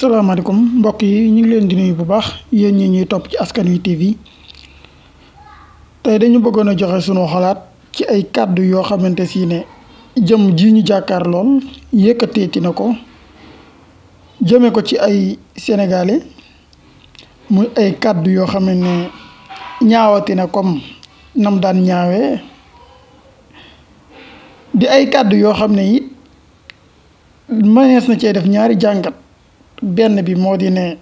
salaamaaleykum mbokk yi ñu ngi leen di nuyu bu baax yéen ñi ñuy topp ci Askan Wi TV tey dañu bëggoon a joxe sunu xalaat ci ay kàddu yoo xamante si ne jëm ji ñu jàkkaar lool yëkkateeti na ko jëme ko ci ay sénégalais muy ay kàddu yoo xam ne ñaawati na comme nam daan ñaawee di ay kàddu yoo xam ne it mënees na cee def ñaari jàngat. benn bi moo di ne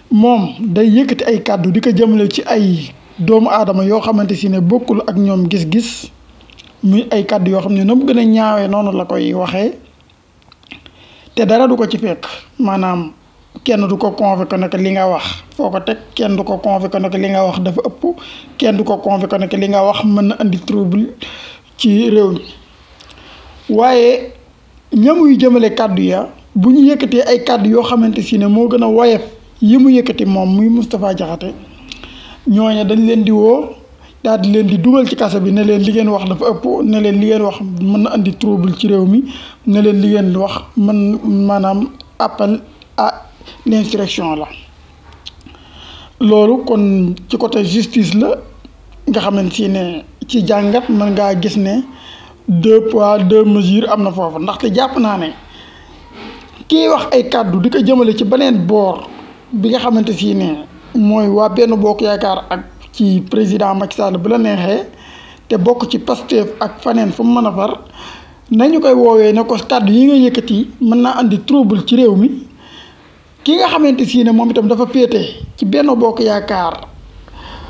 moom day yëkkati ay kàddu di ko jëmale ci ay doomu aadama yoo xamante si ne bokkul ak ñoom gis-gis muy ay kàddu yoo xam ne na mu gën a ñaawee noonu la koy waxee te dara du ko ci fekk maanaam kenn du ko convoqué ne li nga wax foo ko teg kenn du ko convoqué ne li nga wax dafa ëpp kenn du ko convoqué ne li nga wax mën na andi trouble ci réew mi waaye ñamuy jëmale kàddu ya bu ñu yëkkatee ay kàddu yoo xamante si ne moo gën a woyof yi mu yëkkati moom muy Moustapha Diakhaté ñooña dañ leen di woo daal di leen di dugal ci kaso bi ne leen li ngeen wax dafa ëpp ne leen li ngeen wax mën na andi trouble ci réew mi ne leen li ngeen wax maanaam appel à l'insurrection la loolu kon ci côté justice la nga xamante si ne ci jàngat mën ngaa gis ne 2 poids 2 mesures am na foofu ndaxte jàpp naa ne kii wax ay kàddu di ko jëmale ci beneen boor bi nga xamante si ne mooy waa Benno Bokk Yaakaar ak ci président Macky Sall bu la neexee te bokk ci Pastef ak faneen fu mu mën a far nañu koy woowee ne ko kàddu yi nga yëkkati mën naa andi trouble ci réew mi ki nga xamante si ne moom itam dafa féete ci Benno Bokk Yaakaar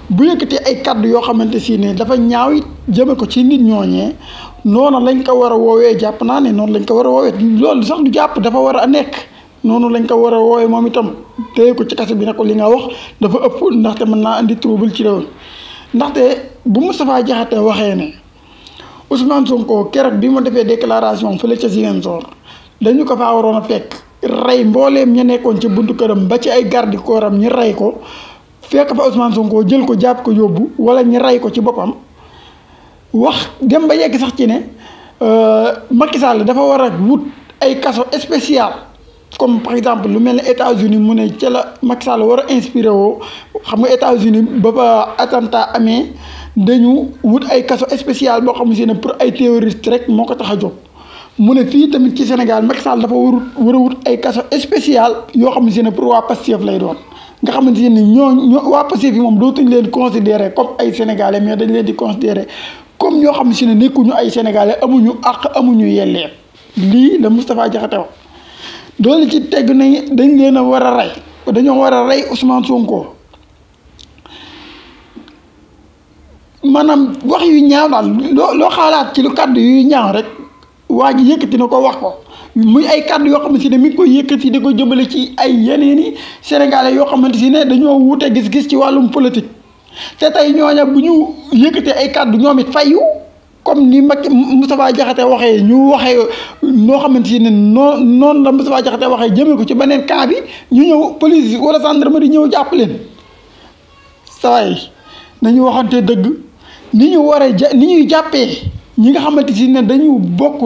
bu yëkkati ay kàddu yoo xamante si ne dafa ñaaw it jëme ko ci nit ñooñee noonu lañ ko war a woowee jàpp naa ne noonu lañ ko war a woowee loolu sax du jàpp dafa war a nekk noonu lañ ko war a woowee moom itam téye ko ci kaso bi ne ko li nga wax dafa ëpp ndaxte mën naa andi trouble ci réew mi ndaxte bu Moustapha Diakhaté waxee ne Ousmane Sonko keroog bi ma defee déclaration fële ca Ziguinchor dañu ko faa waroon a fekk rey mbooleem ña nekkoon ci buntu këram ba ci ay garde corps am ñi rey ko fekk fa Ousmane Sonko jël ko jàpp ko yóbbu wala ñi rey ko ci boppam wax dem ba yegg sax ci ne Macky Sall dafa war a wut ay kaso spécial comme par exemple lu mel ne États-Unis mu ne ca la Macky Sall war a inspiré woo xam nga États-Unis ba fa attentat amee dañu wut ay kaso spécial boo xam si ne pour ay terroriste rek moo ko tax a jóg mu ne fii tamit ci Sénégal Macky Sall dafa war a wut ay kaso spécial yoo xam si ne pour waa Pastef lay doon nga xamante ne ñoo waa Pastef yi moom dootuñ leen considéré comme ay sénégalais mais dañ leen di considéré comme ñoo xam si ne nekkuñu ay sénégalais amuñu àq amuñu yelleef lii la Moustapha Diakhaté wax doole ci tegg nañ dañ leen a war a rey dañoo war a rey Ousmane Sonko maanaam wax yu ñaaw daal loo xalaat ci lu kàddu yu ñaaw rek waa ji yëkkati na ko wax ko muy ay kàddu yoo xamante si ne mi ngi koy yëkkati di ko jëmale ci ay yeneeni sénégalais yoo xamante si ne dañoo wuute gis-gis ci wàllum politique te tey ñooña bu ñu yëkkatee ay kàddu ñoom it fayu comme ni Moustapha Diakhaté waxee ñu waxee noo xamante si ne noonu la Moustapha Diakhaté waxee jëmee ko ci beneen camp bi ñu ñëw police wala gendarmerie ñëw jàpp leen saway nañu waxante dëgg ni ñu war a ni ñuy jàppee ñi nga xamante si ne dañu bokk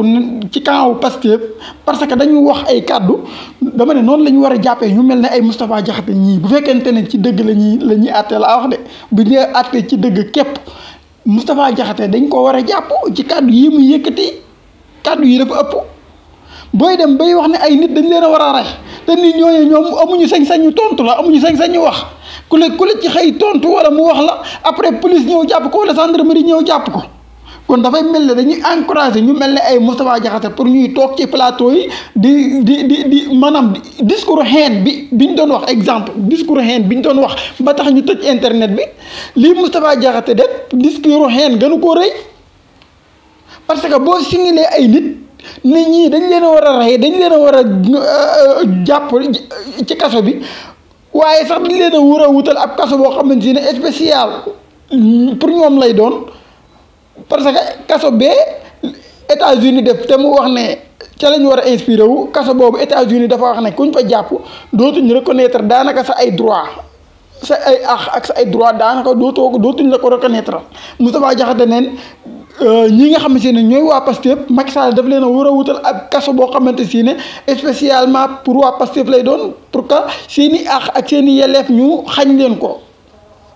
ci camp wu Pastef parce que dañu wax ay kàddu dama ne noonu la ñu war a jàppee ñu mel ne ay Moustapha Diakhaté ñii bu fekkente ne ci dëgg la ñuy àttee la wax de bu ñu àttee ci dëgg képp Moustapha Diakhaté dañ ko war a jàpp ci kàddu yi mu yëkkati kàddu yi dafa ëpp booy dem bay wax ne ay nit dañ leen a war a rey te nit ñooñu ñoom amuñu sañ-sañu tontu la amuñu sañ-sañu wax ku la ci xëy tontu wala mu wax la après police ñëw jàpp ko wala gendarmerie ñëw jàpp ko. kon dafay mel ne dañuy encouragé ñu mel ne ay Moustapha Diakhaté pour ñuy toog ci plateau yi di maanaam discours haine bi ñu doon wax exemple discours haine bi ñu doon wax ba tax ñu tëj internet bi lii Moustapha Diakhaté def discours haine gënu koo rëy parce que boo signalee ay nit ñii dañ leen a war a rey dañ leen a war a jàpp ci kaso bi waaye sax dañ leen a war a wutal ab kaso boo xamante ne spécial pour ñoom lay doon. parce que kaso bee États-Unis def te mu wax ne ca la ñu war a inspiré wu kaso boobu États-Unis dafa wax ne kuñ fa jàpp dootuñ reconnaître daanaka sa ay droit sa ay àq ak sa ay droit daanaka dootuñ la ko reconnaître Moustapha Diakhaté neen ñi nga xamante ne ñooy waa Pastef Macky Sall daf leen a war a wutal ab kaso boo xamante si ne spécialement pour waa Pastef lay doon pour que seen i àq ak seen i yelleef ñu xañ leen ko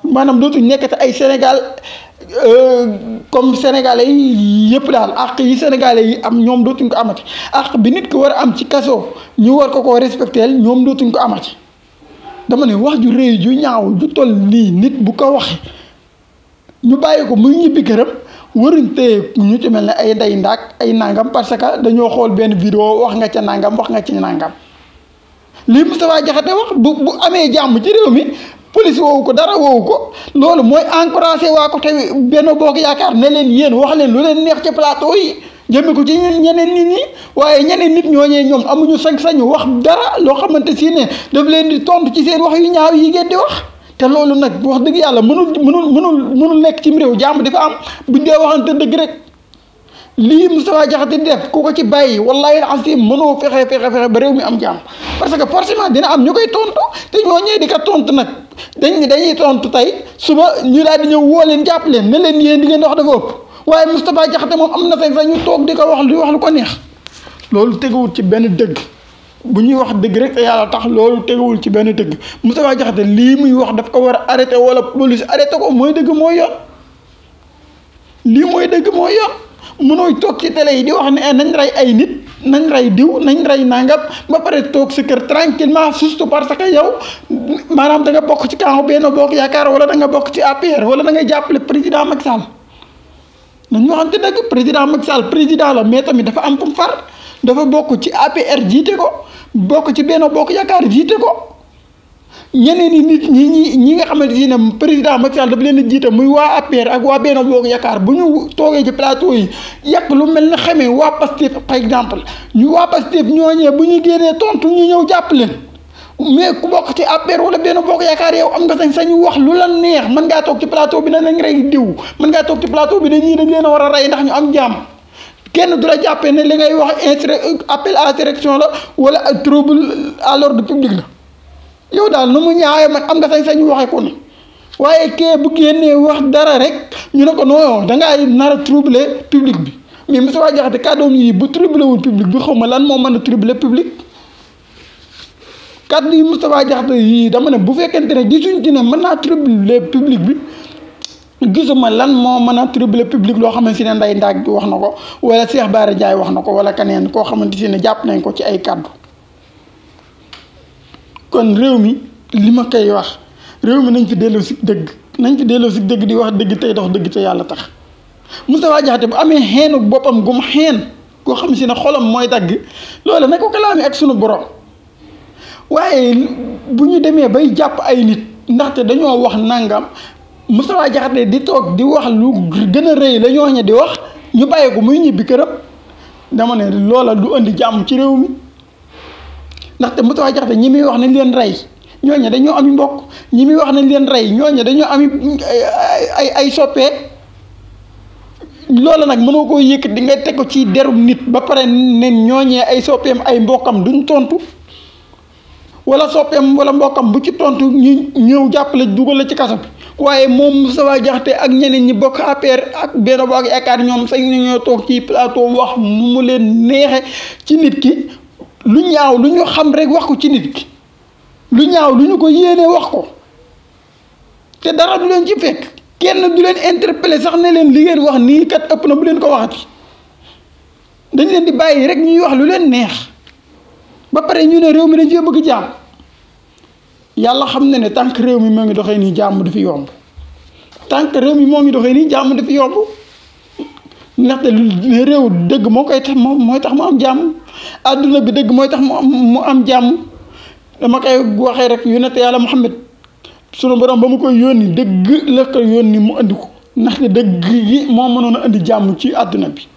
maanaam dootuñ nekkati ay Sénégal comme sénégalais yi yëpp daal àq yi sénégalais yi am ñoom dootuñ ko amati àq bi nit ki war a am ci kaso ñu war ko koo respecteel ñoom dootuñ ko amati dama ne wax ju rëy ju ñaaw ju toll nii nit bu ko waxee ñu bàyyi ko muy ñibbi këram waruñ téye ñu ci mel ne ay ndey ndaak ay nangam parce que dañoo xool benn vidéo wax nga ca nangam wax nga ci nangam lii Moustapha Diakhaté wax bu amee jàmm ci réew mi police woowu ko dara woowu ko loolu mooy encouragé waa ko te Benno Bokk Yaakaar ne leen yéen wax leen lu leen neex ci plateau yi jëme ko ci ñeneen nit ñi waaye ñeneen nit ñooñee ñoom amuñu sañ-sañu wax dara loo xamante si ne daf leen di tontu ci seen wax yu ñaaw yi ngeen di wax. te loolu nag wax dëgg yàlla mënul nekk ci réew jàmm dafa am buñ dee waxante dëgg rek lii Moustapha Diakhaté di def ku ko ci bàyyi wallahi asim mënoo fexe ba réew mi am jàmm parce que forcément dina am ñu koy tontu te ñooñee di ko tontu nag dañuy tontu tey suba ñu daal di ñëw woo leen jàpp leen ne leen yéen di ngeen wax dafa ëpp waaye Moustapha Diakhaté moom am na sañ ñu toog di ko wax lu ko neex loolu teguwut ci benn dëgg. bu ñuy wax dëgg rek te yàlla tax loolu teguwul ci benn dëgg Moustapha Diakhaté lii muy wax daf ko war a arrêté wala police arrêté ko mooy dëgg mooy yoon lii mooy dëgg mooy yoon mënooy toog ci télé yi di wax ne nañ rey ay nit nañ rey diw nañ rey nangam ba pare toog sa kër tranquillement juste parce que yow maanaam da nga bokk ci camp Benno Bokk Yaakaar wala da nga bokk ci APR wala da ngay jàppale président Macky Sall nañ waxante dëgg président Macky Sall président la mais tamit dafa am fu mu far dafa bokk ci APR jiite ko bokk ci Benno Bokk Yaakaar jiite ko ñeneen i nit ñi nga xamante ne président Macky Sall dafa leen a jiite muy waa APR ak waa Benno Bokk Yaakaar bu ñu toogee ci plateau yi yàq lu mel ne xamee waa Pastef par exemple ñu waa Pastef ñooñee bu ñu génnee tontu ñu ñëw jàpp leen mais ku bokk ci APR wala Benno Bokk Yaakaar yow am nga sañ-sañu wax lu la neex mën ngaa toog ci plateau bi ne nañ rey diw mën ngaa toog ci plateau bi ne ñii dañ leen a war a rey ndax ñu am jàmm kenn du la jàppee ne li ngay wax appel à insurrection la wala trouble à l'ordre public la yow daal nu mu ñaawee man am nga sañ-sañu waxee ko ni waaye kee bu génnee wax dara rek ñu ne ko non dangaa nar a troubler public bi mais Moustapha Diakhaté kàddoom yi bu troubler wul public bi xaw ma lan moo mën a troubler public kàddu yi Moustapha Diakhaté yii dama ne bu fekkente ne gisuñ ci ne mën naa troubler public bi gisuma lan moo mën a troubler public loo xamante ne Ndeye Ndack wax na ko wala Cheikh Bara Ndiaye wax na ko wala keneen koo xamante ne jàpp nañ ko ci ay kàddu kon réew mi li ma koy wax réew mi nañ fi delloo si dëgg di wax dëgg tey dox dëgg te yàlla tax Moustapha Diakhaté bu amee xeenu boppam gum xeen koo xam si ne xolam mooy dagg loolu na ko kalaami ak sunu borom waaye bu ñu demee bay jàpp ay nit ndaxte dañoo wax nangam Moustapha Diakhaté di toog di wax lu gën a rëy la ñooñu di wax ñu bàyyi ko muy ñibbi këram dama ne loola du indi jàmm ci réew mi ndaxte Moustapha Diakhaté ñi muy wax nañ leen rey ñooñu dañoo ami mbokk ñi muy wax nañ leen rey ñooñu dañoo ami ay soppee loola nag mënoo koo yëkkat di nga teg ko ci deru nit ba pare ne ñooñee ay soppeem ay mbokkam duñ tontu wala soppeem wala mbokkam bu ci tontu ñu ñëw jàppale dugal la ci kaso bi waaye moom Moustapha Diakhaté ak ñeneen ñi bokk APR ak Benno Bokk Yaakaar ñoom sañ nañoo toog ci plateau wax nu mu leen neexe ci nit ki lu ñaaw lu ñu xam rek wax ko ci nit ki lu ñaaw lu ñu ko yéenee wax ko te dara du leen ci fekk kenn du leen interpeller sax ne leen li ngeen wax nii kat ëpp na bu leen ko waxati dañ leen di bàyyi rek ñuy wax lu leen neex ba pare ñu ne réew mi dañ cee bëgg jàmm yàlla xam na ne tant que réew mi moo ngi doxee nii jàmm du fi yomb tant que réew mi moo ngi doxee nii jàmm du fi yomb ndaxte lu réew dëgg moo koy tax mooy tax mu am jàmm adduna bi dëgg mooy tax mu am jàmm dama koy waxee rek yonent yàlla Muhammad sunu borom ba mu koy yónni dëgg la ko yónni mu andi ko ndaxte dëgg gi moo mënoon a andi jàmm ci adduna bi